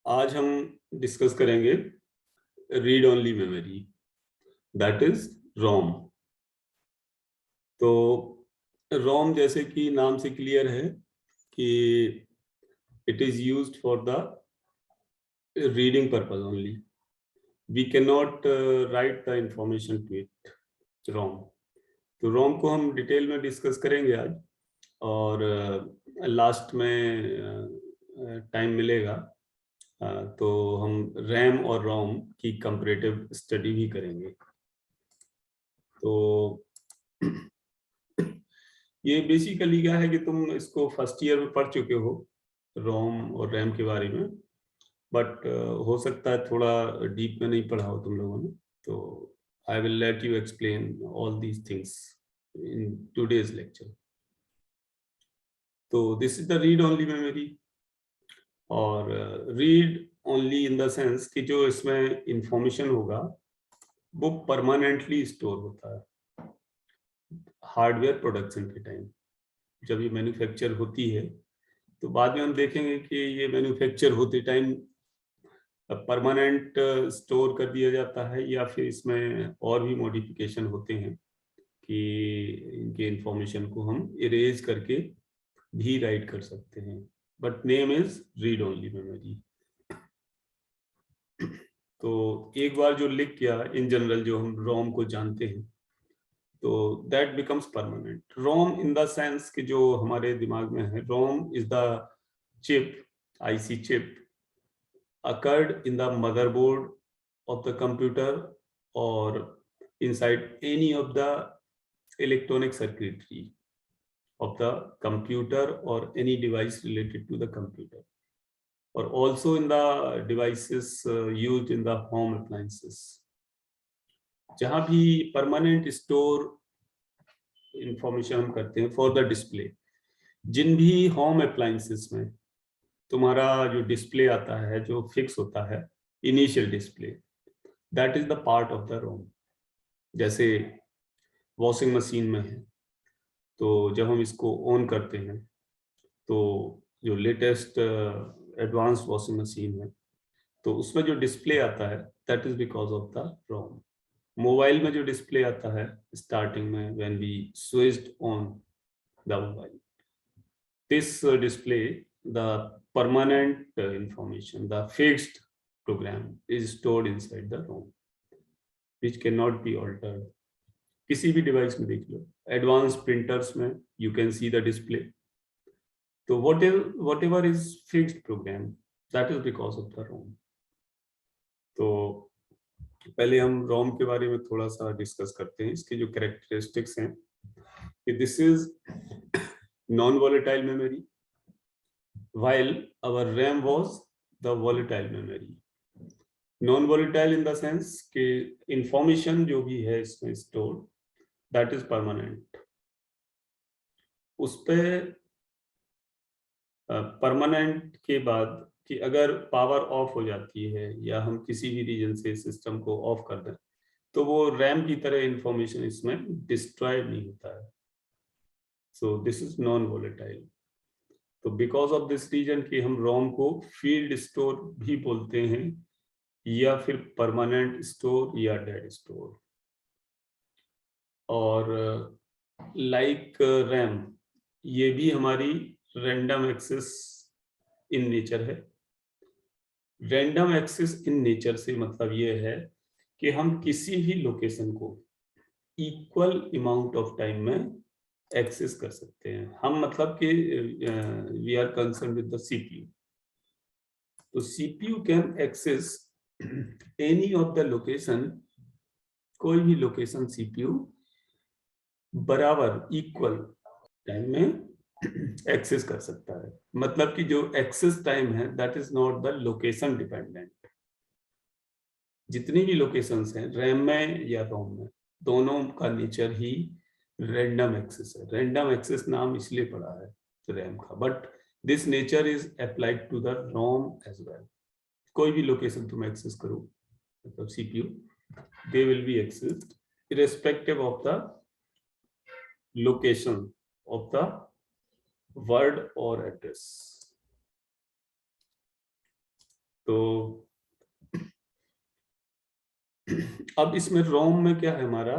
आज हम डिस्कस करेंगे read only memory, that is ROM. तो रोम जैसे कि नाम से क्लियर है कि it is used for the reading purpose only. We can not write the information to it, ROM. तो रोम को हम डिटेल में डिस्कस करेंगे आज, और लास्ट में टाइम मिलेगा तो हम रैम और रोम की कंपैरेटिव स्टडी भी करेंगे। तो ये बेसिकली क्या है कि तुम इसको फर्स्ट ईयर में पढ़ चुके हो रोम और रैम के बारे में, बट हो सकता है थोड़ा डीप में नहीं पढ़ा हो तुम लोगों ने। तो I will let you explain all these things in today's lecture. तो this is the read only memory, और read only in the sense कि जो इसमें इंफॉर्मेशन होगा वो परमानेंटली स्टोर होता है। हार्डवेयर प्रोडक्शन के टाइम जब ये मैन्युफैक्चर होती है, तो बाद में हम देखेंगे कि ये मैन्युफैक्चर होते टाइम परमानेंट स्टोर कर दिया जाता है, या फिर इसमें और भी मॉडिफिकेशन होते हैं कि इनके इंफॉर्मेशन को हम इरेज करके भी राइट कर सकते हैं। But name is read only memory. तो एक बार जो लिख किया इन जनरल जो हम रोम को जानते हैं, तो that becomes permanent. ROM in the sense कि जो हमारे दिमाग में है, ROM is the chip, IC chip occurred in the motherboard of the computer or inside any of the electronic circuitry of the computer or any device related to the computer, or also in the devices used in the home appliances। जहाँ भी permanent store information हम करते हैं for the display, जिन भी home appliances में तुम्हारा जो display आता है, जो फिक्स होता है initial display, that is the part of the ROM. जैसे वॉशिंग मशीन में है, तो जब हम इसको ऑन करते हैं तो जो लेटेस्ट एडवांस वॉशिंग मशीन है, तो उसमें जो डिस्प्ले आता है that is because of the ROM. Mobile में जो डिस्प्ले आता है स्टार्टिंग में when we switched on the mobile, this display, the permanent information, the fixed program is stored inside the ROM, which cannot be altered। किसी भी device में देख लो, एडवांस प्रिंटर्स में you can see the display. तो whatever is fixed program, that is because of the ROM. तो पहले हम रोम के बारे में थोड़ा सा डिस्कस करते हैं, इसके जो कैरेक्टरिस्टिक्स हैं कि this is non volatile memory, while our RAM was the volatile memory। Non volatile in the sense कि इंफॉर्मेशन जो भी है इसमें स्टोर दैट इज परमानेंट। उस पे परमानेंट के बाद कि अगर पावर ऑफ हो जाती है या हम किसी भी रीजन से सिस्टम को ऑफ कर दें, तो वो रैम की तरह इंफॉर्मेशन इसमें डिस्ट्रॉय नहीं होता है। So this is non volatile. तो बिकॉज ऑफ दिस रीजन कि हम रोम को फील्ड स्टोर भी बोलते हैं, या फिर परमानेंट स्टोर या डेड स्टोर। और लाइक रैम, ये भी हमारी रैंडम एक्सेस इन नेचर है। रैंडम एक्सेस इन नेचर से मतलब ये है कि हम किसी भी लोकेशन को इक्वल अमाउंट ऑफ टाइम में एक्सेस कर सकते हैं। हम मतलब कि we are concern with the CPU. तो CPU can access any of the location, कोई भी लोकेशन सीपीयू बराबर इक्वल टाइम में एक्सेस कर सकता है। मतलब कि जो एक्सेस टाइम है that is not the location dependent. जितनी भी लोकेशंस हैं रैम में या रोम में, दोनों का नेचर ही रैंडम एक्सेस है। रैंडम एक्सेस नाम इसलिए पड़ा है रैम का, but this nature is applied to the ROM as well. कोई भी लोकेशन तुम एक्सेस करो, मतलब CPU, they will be accessed irrespective of the location of the word or address। तो अब इसमें रोम में क्या है हमारा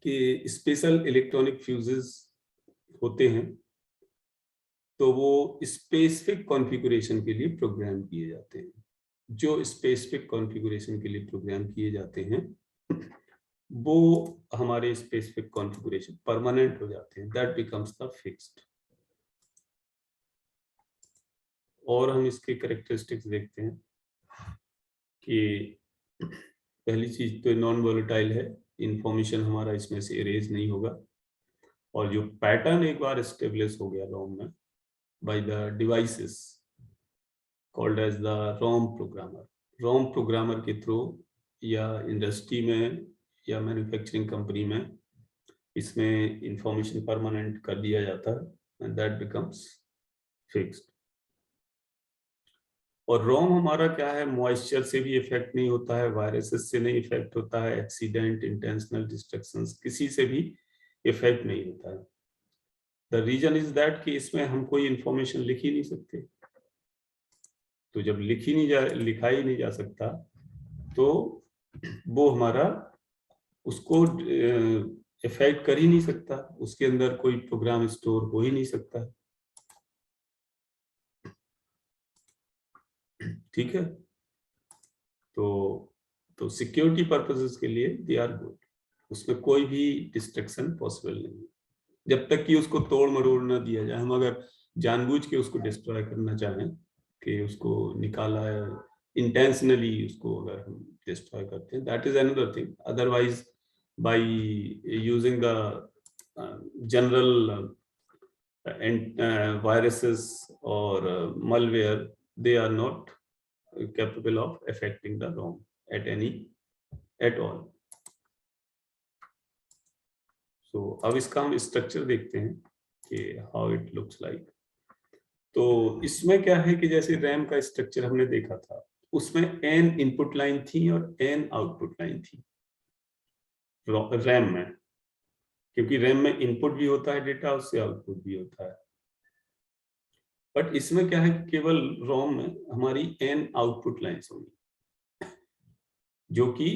कि स्पेशल इलेक्ट्रॉनिक फ्यूजेस होते हैं, तो वो स्पेसिफिक कॉन्फ़िगरेशन के लिए प्रोग्राम किए जाते हैं। जो स्पेसिफिक कॉन्फ़िगरेशन के लिए प्रोग्राम किए जाते हैं वो हमारे स्पेसिफिक कॉन्फ़िगरेशन परमानेंट हो जाते हैं, दैट बिकम्स द फिक्स्ड। और हम इसके कैरेक्टरिस्टिक्स देखते हैं कि पहली चीज तो नॉन वोलेटाइल है, इंफॉर्मेशन हमारा इसमें से इरेज नहीं होगा, और जो पैटर्न एक बार एस्टेब्लिश हो गया रोम में by the devices called as the ROM programmer के थ्रू या इंडस्ट्री में या मैन्युफैक्चरिंग कंपनी में इसमें इंफॉर्मेशन परमानेंट कर दिया जाता है एंड दैट बिकम्स फिक्स्ड। और रोम हमारा क्या है, मॉइस्चर से भी इफेक्ट नहीं होता है, वायरसेस से नहीं इफेक्ट होता है, एक्सीडेंट, इंटेंशनल डिस्ट्रक्शंस किसी से भी इफेक्ट नहीं होता है। द रीजन इज दैट कि इसमें हम कोई इंफॉर्मेशन लिख ही नहीं सकते, तो जब लिखा ही नहीं जा सकता तो वो हमारा उसको इफेक्ट कर ही नहीं सकता, उसके अंदर कोई प्रोग्राम स्टोर हो ही नहीं सकता, ठीक है। तो सिक्योरिटी पर्पसेस के लिए दे आर गुड, उसमें कोई भी डिस्ट्रक्शन पॉसिबल नहीं है जब तक कि उसको तोड़ मरोड़ ना दिया जाए। हम अगर जानबूझ के उसको डिस्ट्रॉय करना चाहें कि उसको निकाला है इंटेंशनली, उसको अगर हम डिस्ट्रॉय करते हैं that is another thing, otherwise bye using the general viruses or malware, they are not capable of affecting the ROM at all. So अब इसका हम स्ट्रक्चर देखते हैं कि how it looks like। तो इसमें क्या है कि जैसे रैम का स्ट्रक्चर हमने देखा था, उसमें n इनपुट लाइन थी और n आउटपुट लाइन थी रैम में, क्योंकि रैम में इनपुट भी होता है डेटा, उससे आउटपुट भी होता है। बट इसमें क्या है, केवल रोम में हमारी n आउटपुट लाइन्स होंगी, जो कि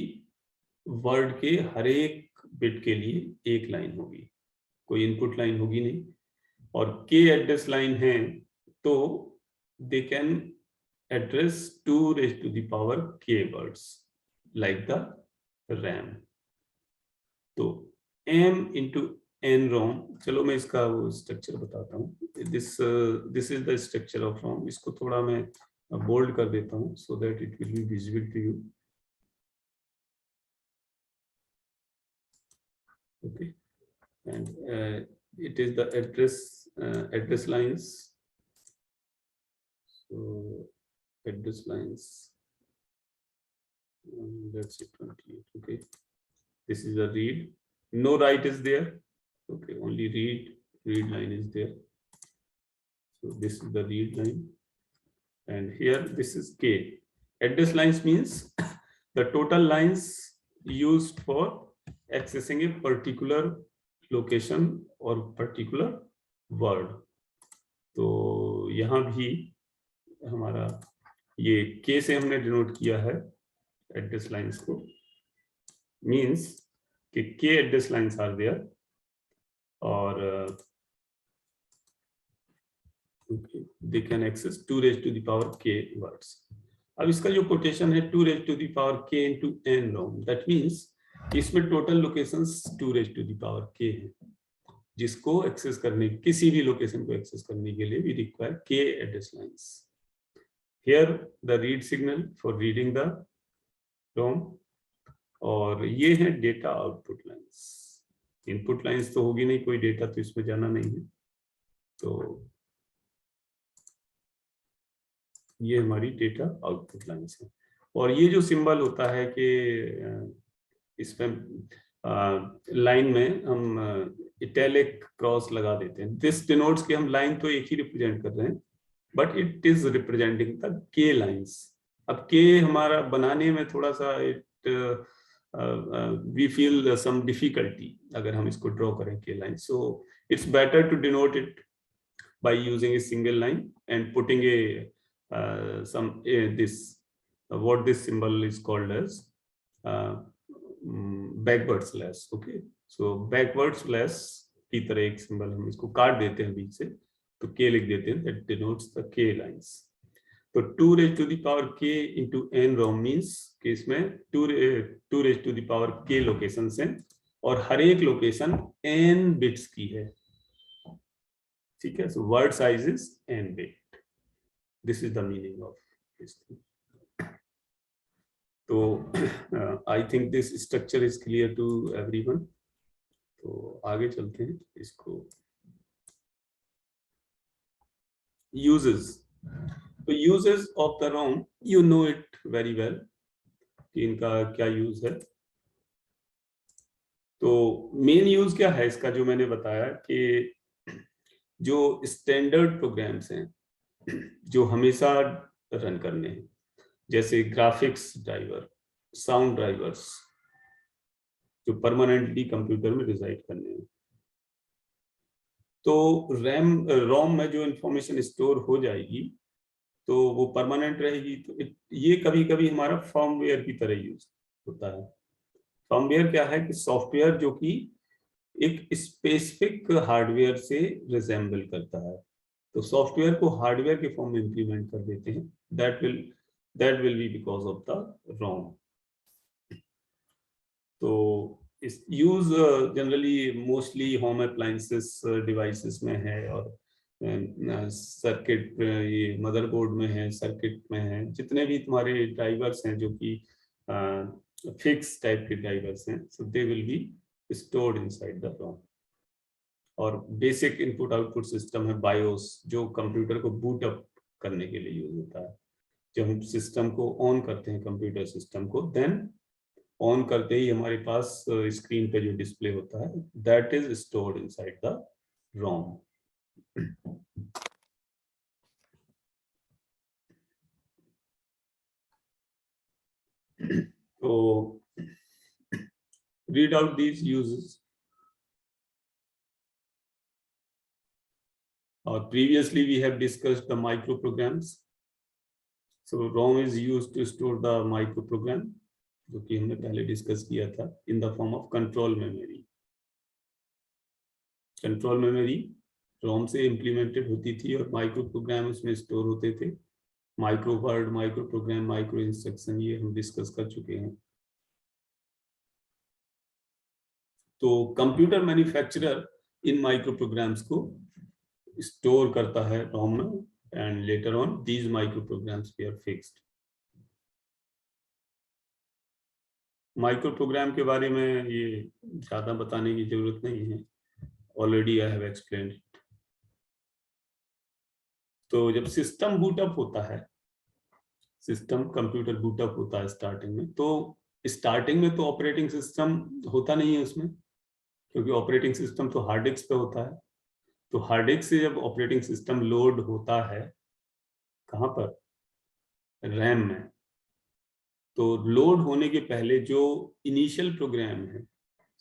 वर्ड के हर एक बिट के लिए एक लाइन होगी, कोई इनपुट लाइन होगी नहीं। और k एड्रेस लाइन है तो they can address 2⁻k words like the RAM. तो m into n रोम, चलो मैं इसका वो स्ट्रक्चर बताता हूँ। This is the structure of ROM. इसको थोड़ा मैं बोल्ड कर देता हूँ so that it will be visible to you. Okay, and it is the address lines. So address lines, let's say 28. Okay, this is a read, no write is there. Okay, only read line is there. So this is the read line, and here this is k. Address lines means the total lines used for accessing a particular location or particular word. तो यहाँ भी हमारा ये k से हमने denote किया है address lines को, मींस कि k address lines are there और they can access 2⁻k words. अब इसका जो कोटेशन है 2⁻k into n ROM, that means इसमें टोटल लोकेशंस 2⁻k है, जिसको एक्सेस करने, किसी भी लोकेशन को एक्सेस करने के लिए we require k address lines. Here the read signal for reading the ROM, और ये है data output lines. Input lines तो होगी नहीं, कोई डेटा तो इसमें जाना नहीं है, तो ये हमारी डेटा आउटपुट लाइंस है। और ये जो सिंबल होता है कि इसमें लाइन में हम इटैलिक क्रॉस लगा देते हैं, दिस डिनोट्स कि हम लाइन तो एक ही रिप्रेजेंट कर रहे हैं, but it is representing the के लाइंस। अब के हमारा बनाने में थोड़ा सा वी फील सम डिफिकल्टी अगर हम इसको ड्रॉ करें के line, so it's better to denote it by using a single line and putting a this what this symbol is called as backward slash. Okay, so backward slash की तरह एक symbol हम इसको काट देते हैं बीच से, तो k लिख देते हैं, that denotes the k lines. तो 2 raised to the power k into n ROM means कि इसमें 2 raised to the power k locations हैं और हर एक लोकेशन n बिट्स की है, ठीक है. So word size is n bit. This is the meaning of this thing. तो I think this structure is clear to everyone. तो आगे चलते हैं इसको. Uses. तो uses of the ROM, you know it very well कि इनका क्या यूज है. तो मेन यूज क्या है इसका, जो मैंने बताया कि जो स्टैंडर्ड प्रोग्राम्स हैं जो हमेशा रन करने हैं, जैसे ग्राफिक्स ड्राइवर, साउंड ड्राइवर्स, जो परमानेंटली कंप्यूटर में रिजाइड करने हैं, तो रोम में जो इंफॉर्मेशन स्टोर हो जाएगी तो वो परमानेंट रहेगी. तो ये कभी कभी हमारा फर्मवेयर की तरह यूज होता है. फर्मवेयर क्या है कि सॉफ्टवेयर जो कि एक स्पेसिफिक हार्डवेयर से रिजेंबल करता है, तो सॉफ्टवेयर को हार्डवेयर के फॉर्म में इंप्लीमेंट कर देते हैं. That will be because of the ROM. तो इस use generally mostly home appliances devices में है और सर्किट, ये मदरबोर्ड में है, सर्किट में है, जितने भी तुम्हारे ड्राइवर्स हैं जो कि फिक्स टाइप के ड्राइवर्स हैं, so they will be stored inside the ROM. और बेसिक इनपुट आउटपुट सिस्टम है बायोस, जो कंप्यूटर को बूट अप करने के लिए यूज होता है. जब हम सिस्टम को ऑन करते हैं, कंप्यूटर सिस्टम को, देन ऑन करते ही हमारे पास स्क्रीन पे जो डिस्प्ले होता है, that is stored inside the ROM. So read out these uses. Previously we have discussed the micro programs. So ROM is used to store the micro program, जो कि हमने पहले डिस्कस किया था, in the form of control memory. Control memory रोम से implemented होती थी और माइक्रो प्रोग्राम उसमें स्टोर होते थे. Micro word, micro program, micro instruction, ये हम डिस्कस कर चुके हैं. तो कंप्यूटर मैन्युफैक्चरर इन माइक्रो प्रोग्राम्स को स्टोर करता है रोम में, and later on these micro programs they are fixed. Micro program के बारे में ये ज्यादा बताने की जरूरत नहीं है, ऑलरेडी आई हैव एक्सप्लेन्ड. तो जब सिस्टम बूटअप होता है, सिस्टम कंप्यूटर बूटअप होता है स्टार्टिंग में, तो स्टार्टिंग में तो ऑपरेटिंग सिस्टम होता नहीं है उसमें, क्योंकि ऑपरेटिंग सिस्टम तो हार्ड डिस्क पे होता है. तो हार्ड डिस्क से जब ऑपरेटिंग सिस्टम लोड होता है, कहाँ पर, रैम में, तो लोड होने के पहले जो इनिशियल प्रोग्राम है,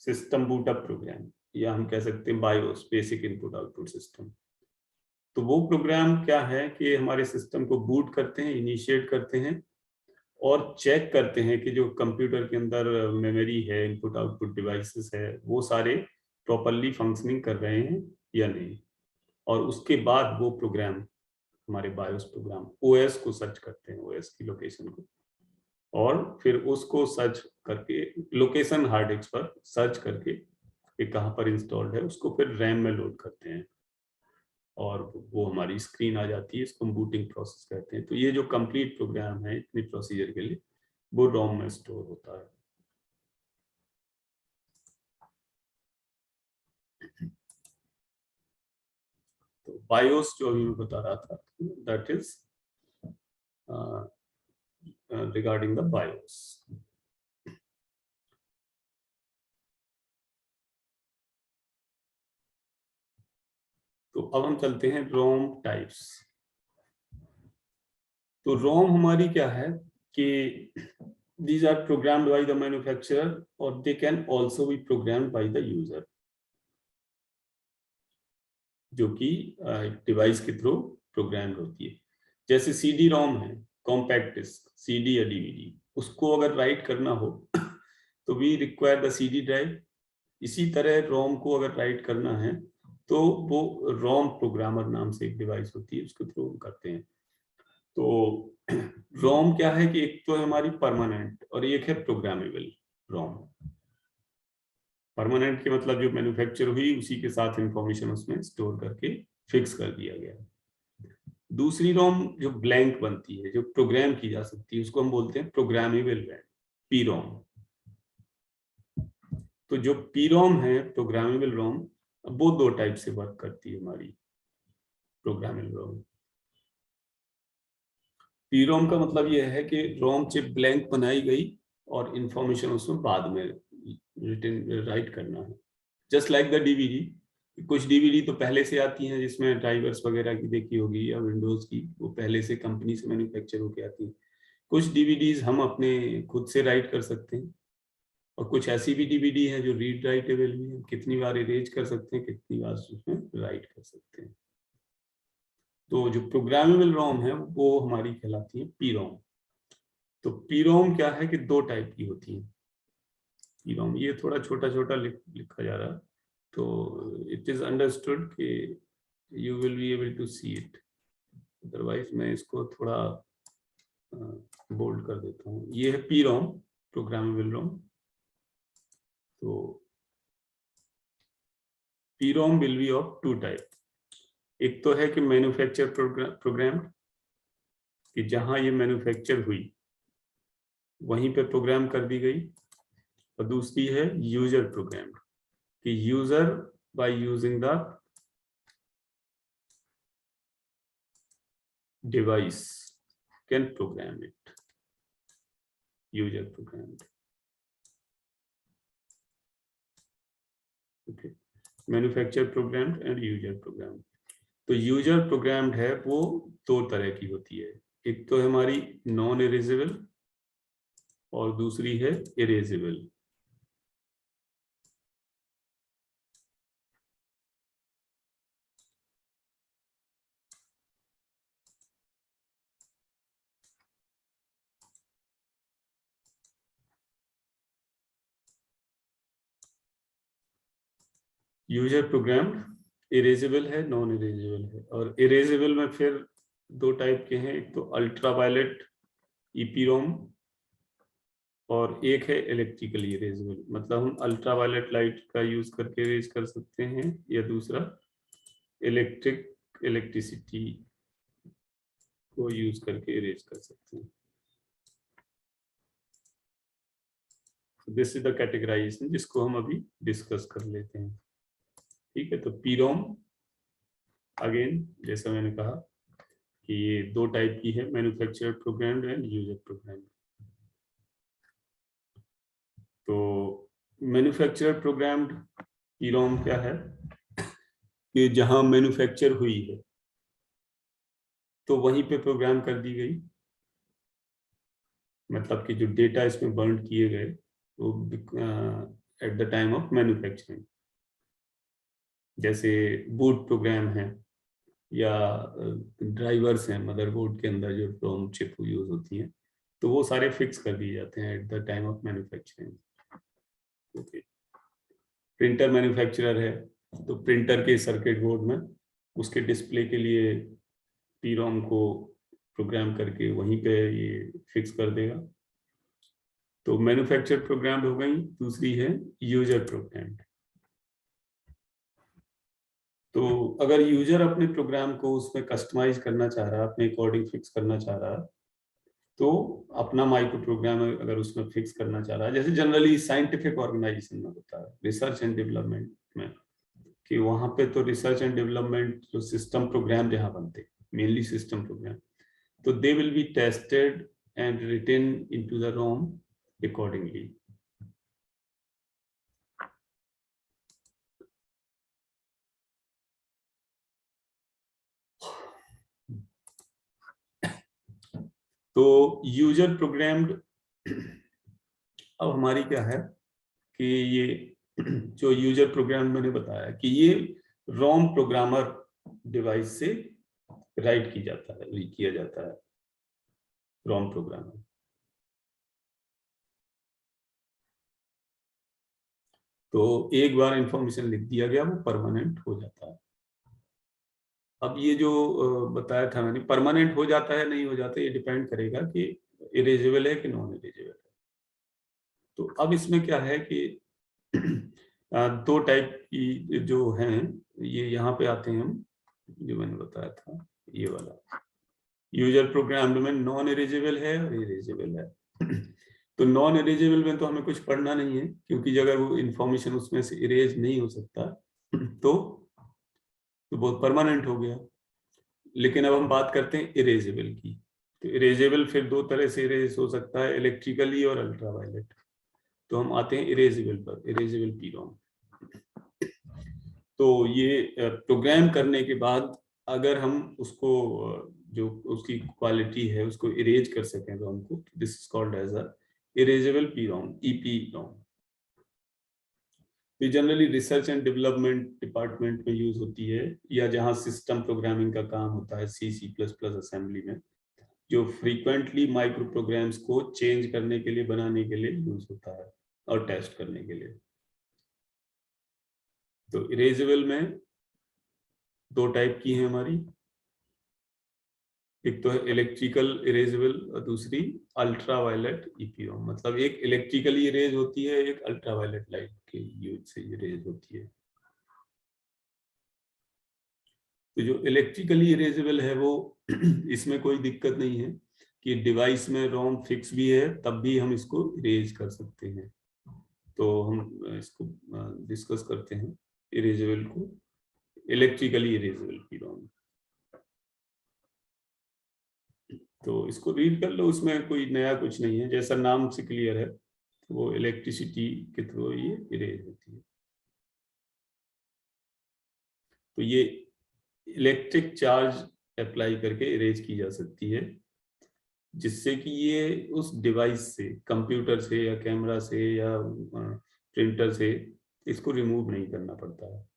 सिस्टम बूटअप प्रोग्राम, या हम कह सकते हैं BIOS, basic input output system, तो वो प्रोग्राम क्या है कि हमारे सिस्टम को बूट करते हैं, इनिशिएट करते हैं और चेक करते हैं कि जो कंप्यूटर के अंदर मेमोरी है, इनपुट आउटपुट डिवाइसेस है, वो सारे प्रॉपरली फंक्शनिंग कर रहे हैं या नहीं. और उसके बाद वो प्रोग्राम, हमारे बायोस प्रोग्राम, ओएस को सर्च करते हैं, ओएस की लोकेशन को, और फिर उसको सर्च करके लोकेशन हार्ड डिस्क पर सर्च करके कि कहाँ पर इंस्टॉल्ड है, उसको फिर रैम में लोड करते हैं और वो हमारी स्क्रीन आ जाती है. इसको बूटिंग प्रोसेस कहते हैं. तो ये जो कंप्लीट प्रोग्राम है इतनी प्रोसीजर के लिए, वो रोम में स्टोर होता है. तो बायोस जो अभी मैं बता रहा था, that is regarding the BIOS. तो अब हम चलते हैं रोम टाइप्स. तो रोम हमारी क्या है कि these are programmed by the manufacturer or they can also be programmed by the user, जो कि डिवाइस के थ्रू प्रोग्राम होती है. जैसे सीडी रोम है, कॉम्पैक्ट डिस्क, सीडी या डीवीडी, उसको अगर राइट करना हो तो we require the CD drive. इसी तरह रोम को अगर राइट करना है तो वो रोम प्रोग्रामर नाम से एक डिवाइस होती है, उसके थ्रू करते हैं। तो रोम क्या है कि एक तो है हमारी परमानेंट और एक है प्रोग्रामेबल रोम। परमानेंट के मतलब जो मैन्युफैक्चर हुई उसी के साथ इंफॉर्मेशन उसमें स्टोर करके फिक्स कर दिया गया। दूसरी रोम जो ब्लैंक बनती है, जो प्रोग्राम की जा सकती है, उसको हम बोलते हैं प्रोग्रामेबल रैम, पी रोम। तो जो पी रोम है, प्रोग्रामेबल रोम, वो दो टाइप से वर्क करती है हमारी प्रोग्रामेबल रोम। पी रोम का मतलब यह है कि रोम चिप ब्लैंक बनाई गई और इंफॉर्मेशन उसमें बाद में रिटन राइट करना है। जस्ट लाइक द डीवीडी, कुछ डीवीडी तो पहले से आती हैं जिसमें ड्राइवर्स वगैरह की देखी होगी, या विंडोज की, वो पहले से कंपनी से मैन्युफैक्चर होके आती हैं। कुछ डीवीडीज हम अपने खुद से राइट कर सकते हैं, और कुछ ऐसी भी डीवीडी है जो रीड राइटेबल भी है, कितनी बार इरेज कर सकते हैं, कितनी बार उसमें राइट कर सकते हैं। तो जो प्रोग्रामेबल रोम है वो हमारी कहलाती है पी रोम। तो पी रोम क्या है कि दो टाइप की होती है पी रोम। ये थोड़ा छोटा छोटा लिखा जा रहा है, तो इट इज अंडरस्टूड कि you will be able to see it. Otherwise मैं इसको थोड़ा बोल्ड कर देता हूँ। ये है पी रोम, प्रोग्रामेबल रोम। तो P ROM will be of two type. एक तो है कि मैन्युफैक्चर प्रोग्राम, कि जहां ये मैन्युफैक्चर हुई वहीं पे प्रोग्राम कर दी गई। और दूसरी है यूजर प्रोग्राम, कि user by using the device can program it, user program. Okay, manufacture program and user program. तो यूजर प्रोग्राम्ड है वो दो तरह की होती है, एक तो है हमारी नॉन इरेजेबल और दूसरी है इरेजेबल। यूजर प्रोग्राम्ड इरेजेबल है, नॉन इरेजेबल है। और इरेजेबल में फिर दो टाइप के हैं, एक तो अल्ट्रा वायलेट ईपीरोम और एक है इलेक्ट्रिकली इरेजेबल। मतलब हम अल्ट्रा वायलेट लाइट का यूज करके इरेज कर सकते हैं, या दूसरा इलेक्ट्रिसिटी को यूज करके इरेज कर सकते हैं। दिस इज द कैटेगराइजेशन जिसको हम अभी डिस्कस कर लेते हैं। ठीक है, तो पीरोम अगेन जैसा मैंने कहा कि ये दो टाइप की है, manufacturer programmed and user programmed. तो मैन्युफैक्चरर प्रोग्राम्ड पीरोम क्या है कि जहां मैन्युफैक्चर हुई है तो वहीं पे प्रोग्राम कर दी गई। मतलब कि जो डेटा इसमें बर्न किए गए वो at the time of manufacturing, जैसे बूट प्रोग्राम है या ड्राइवर्स हैं मदरबोर्ड के अंदर जो रोम चिप यूज होती हैं, तो वो सारे फिक्स कर दिए जाते हैं at the time of manufacturing. Okay, printer manufacturer है तो प्रिंटर के सर्किट बोर्ड में उसके डिस्प्ले के लिए पी रोम को प्रोग्राम करके वहीं पे ये फिक्स कर देगा। तो मैन्युफैक्चर प्रोग्राम हो गई, दूसरी है यूजर प्रोग्राम। तो अगर यूजर अपने प्रोग्राम को उसमें कस्टमाइज करना चाह रहा है, अपने अकॉर्डिंग फिक्स करना चाह रहा है, तो अपना माइक्रो प्रोग्राम अगर उसमें फिक्स करना चाह रहा है, जैसे जनरली साइंटिफिक ऑर्गेनाइजेशन में होता है, रिसर्च एंड डेवलपमेंट में, कि वहां पे तो रिसर्च एंड डेवलपमेंट जो सिस्टम प्रोग्राम जहां बनते, मेनली सिस्टम प्रोग्राम, तो they will be tested and written into the ROM accordingly. तो यूजर प्रोग्राम्ड अब हमारी क्या है कि ये जो यूजर प्रोग्राम मैंने बताया कि ये रोम प्रोग्रामर डिवाइस से राइट की जाता है, किया जाता है रोम प्रोग्राम में। तो एक बार इंफॉर्मेशन लिख दिया गया वो परमानेंट हो जाता है। अब ये जो बताया था मैंने, परमानेंट हो जाता है नहीं हो जाता, ये डिपेंड करेगा कि इरेजेबल है कि नॉन इरेजेबल है। तो अब इसमें क्या है कि दो टाइप की जो हैं, ये यहाँ पे आते हैं हम, जो मैंने बताया था ये वाला यूजर प्रोग्राम में नॉन इरेजेबल है और इरेजेबल है। तो नॉन इरेजेबल में तो हमें कुछ पढ़ना नहीं है, क्योंकि अगर वो इंफॉर्मेशन उसमें से इरेज नहीं हो सकता तो बहुत परमानेंट हो गया। लेकिन अब हम बात करते हैं इरेजेबल की। तो इरेजेबल फिर दो तरह से इरेज हो सकता है, इलेक्ट्रिकली और अल्ट्रावायलेट। तो हम आते हैं इरेजेबल पर, इरेजेबल पीरोम। तो ये प्रोग्राम करने के बाद अगर हम उसको जो उसकी क्वालिटी है उसको इरेज कर सकें रोम को, this is called as a erasable PROM, EPROM. ये generally research and development department में यूज होती है, या जहां सिस्टम प्रोग्रामिंग का काम होता है, C++ असेंबली में, जो फ्रीक्वेंटली माइक्रो प्रोग्राम्स को चेंज करने के लिए, बनाने के लिए यूज होता है और टेस्ट करने के लिए। तो इरेजेबल में दो टाइप की है हमारी, एक तो है इलेक्ट्रिकल इरेजेबल और दूसरी अल्ट्रावायलेट ईपीरोम। मतलब एक इलेक्ट्रिकली इरेज होती है, एक अल्ट्रावायलेट लाइट के यूज से इरेज होती है। तो जो इलेक्ट्रिकली इरेजेबल है वो इसमें कोई दिक्कत नहीं है कि डिवाइस में रोम फिक्स भी है तब भी हम इसको इरेज कर सकते हैं। तो हम इसको डिस्कस करते हैं इरेजेबल को, इलेक्ट्रिकली इरेजेबल की रोम। तो इसको रीड कर लो, उसमें कोई नया कुछ नहीं है, जैसा नाम से क्लियर है। तो वो इलेक्ट्रिसिटी के थ्रू ये इरेज होती है। तो ये इलेक्ट्रिक चार्ज अप्लाई करके इरेज की जा सकती है, जिससे कि ये उस डिवाइस से, कंप्यूटर से या कैमरा से या प्रिंटर से इसको रिमूव नहीं करना पड़ता है।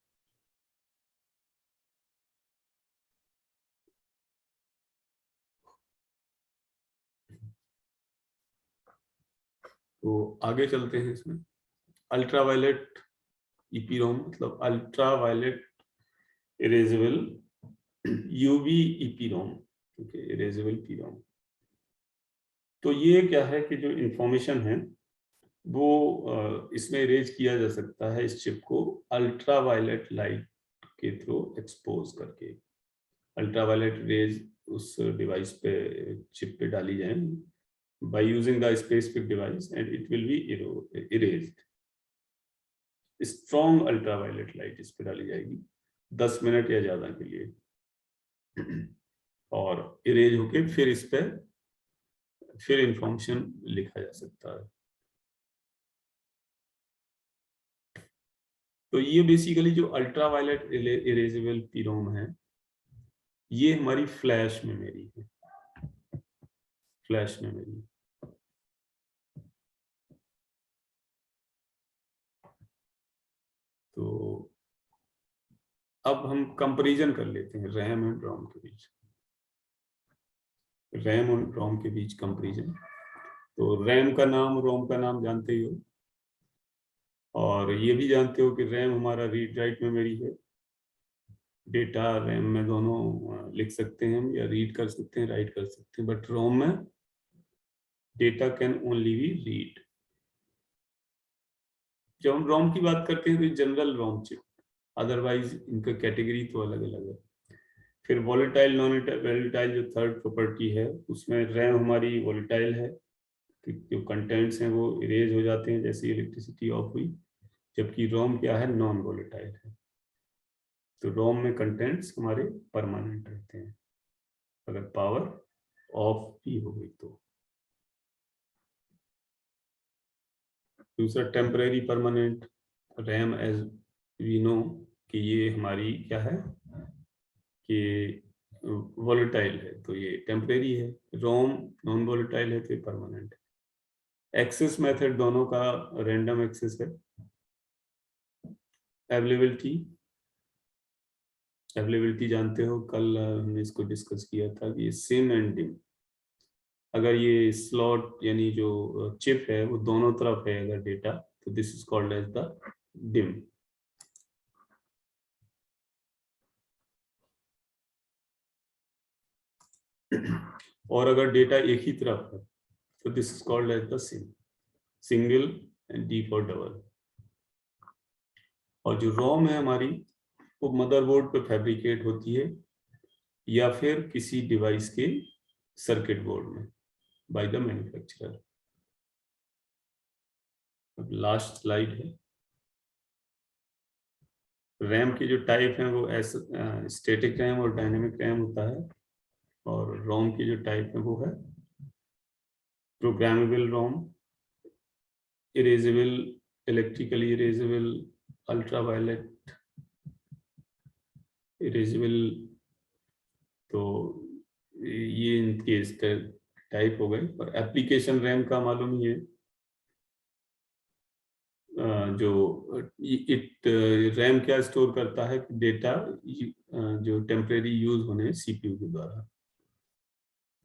तो आगे चलते हैं इसमें। अल्ट्रावायलेट ईपीरोम मतलब ultraviolet erasable UV EPROM, okay, erasable PROM. तो ये क्या है कि जो इंफॉर्मेशन है वो इसमें इरेज किया जा सकता है इस चिप को अल्ट्रावायलेट लाइट के थ्रू एक्सपोज करके। अल्ट्रावायलेट रेज उस डिवाइस पे, चिप पे डाली जाए bye using the specific device and it will be erased. Strong ultraviolet light इस पे डाली जाएगी 10 मिनट या ज्यादा के लिए, और इरेज होके फिर इस पे फिर इंफॉर्मेशन लिखा जा सकता है। तो ये बेसिकली जो अल्ट्रावायलेट इरेजेबल पीरोम है, ये हमारी फ्लैश मेमोरी है, फ्लैश मेमोरी। तो अब हम कंपैरिजन कर लेते हैं रैम एंड रोम के बीच, रैम और रोम के बीच कंपैरिजन। तो रैम का नाम, रोम का नाम जानते ही हो, और ये भी जानते हो कि रैम हमारा रीड राइट मेमोरी है। डेटा रैम में दोनों लिख सकते हैं हम, या रीड कर सकते हैं, राइट कर सकते हैं, बट रोम में data can only be read. जब हम रोम की बात करते हैं तो जनरल रोम चिप, अदरवाइज इनका कैटेगरी तो अलग अलग है। फिर वॉलेटाइल नॉन वॉलेटाइल जो थर्ड प्रॉपर्टी है, उसमें रैम हमारी वॉलेटाइल है कि जो कंटेंट्स हैं वो इरेज हो जाते हैं जैसे इलेक्ट्रिसिटी ऑफ हुई, जबकि रोम क्या है, नॉन वॉलेटाइल है। तो रोम में कंटेंट्स हमारे परमानेंट रहते हैं अगर पावर ऑफ भी हो गई तो। दूसरा temporary permanent, RAM as we know कि ये हमारी क्या है कि वॉलेटाइल है, तो ये टेम्परेरी है। रोम नॉन वॉलेटाइल है तो ये परमानेंट है। एक्सेस मेथड दोनों का रैंडम एक्सेस है। अवेलेबिलिटी अवेलेबिलिटी जानते हो, कल हमने इसको डिस्कस किया था कि सिम एंड डिम, अगर ये स्लॉट यानी जो चिप है वो दोनों तरफ है अगर डेटा, तो this is called as the DIMM. और अगर डेटा एक ही तरफ है तो this is called as the SIMM, single and D for double. और जो रोम है हमारी वो मदरबोर्ड पे फैब्रिकेट होती है या फिर किसी डिवाइस के सर्किट बोर्ड में बाय द मैन्युफैक्चरर। अब लास्ट स्लाइड है। रैम के जो टाइप हैं वो स्टैटिक रैम और डायनेमिक रैम होता है, और रोम की जो टाइप है वो है प्रोग्रामेबल रोम, erasable, electrically erasable, ultraviolet erasable. तो ये इनके टाइप हो गए। और एप्लीकेशन रैम का मालूम ही है, जो इट रैम क्या स्टोर करता है, डेटा जो टेम्परेरी यूज होने सीपीयू के द्वारा।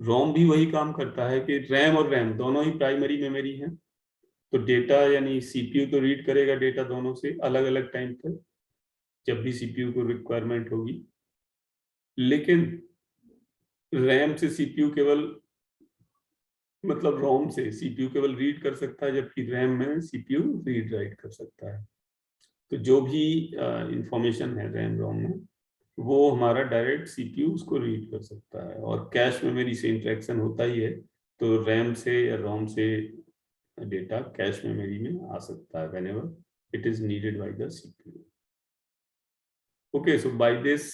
रोम भी वही काम करता है कि रैम और रैम दोनों ही प्राइमरी मेमोरी हैं, तो डेटा यानी सीपीयू तो रीड करेगा डेटा दोनों से अलग अलग टाइम पर जब भी सीपीयू को रिक्वायरमेंट होगी, लेकिन रैम से सीपीयू केवल मतलब रोम से सीपीयू केवल रीड कर सकता है, जबकि रैम में सीपीयू रीड राइट कर सकता है। तो जो भी इंफॉर्मेशन है रैम रोम में वो हमारा डायरेक्ट सीपीयू उसको रीड कर सकता है, और कैश मेमोरी से इंटरेक्शन होता ही है, तो रैम से या रोम से डेटा कैश मेमोरी में आ सकता है whenever it is needed by the CPU. Okay, so by this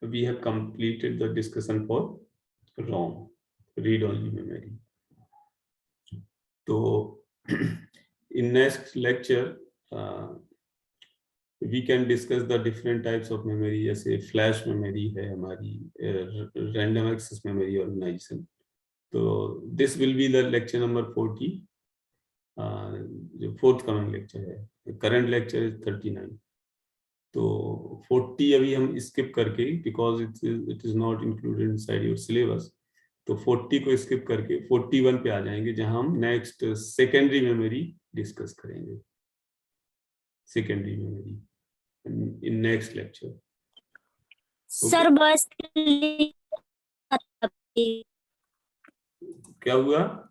we have completed the discussion for ROM, read-only memory. So in next lecture we can discuss the different types of memory, जैसे flash memory है हमारी, random access memory organization. तो this will be the lecture number 40, जो fourth coming lecture है। Current lecture is 39, तो 40 अभी हम skip करके, because it is not included inside your syllabus, तो 40 को स्किप करके 41 पे आ जाएंगे, जहां हम नेक्स्ट सेकेंडरी मेमोरी डिस्कस करेंगे, secondary memory in next lecture. Sir बस क्या हुआ?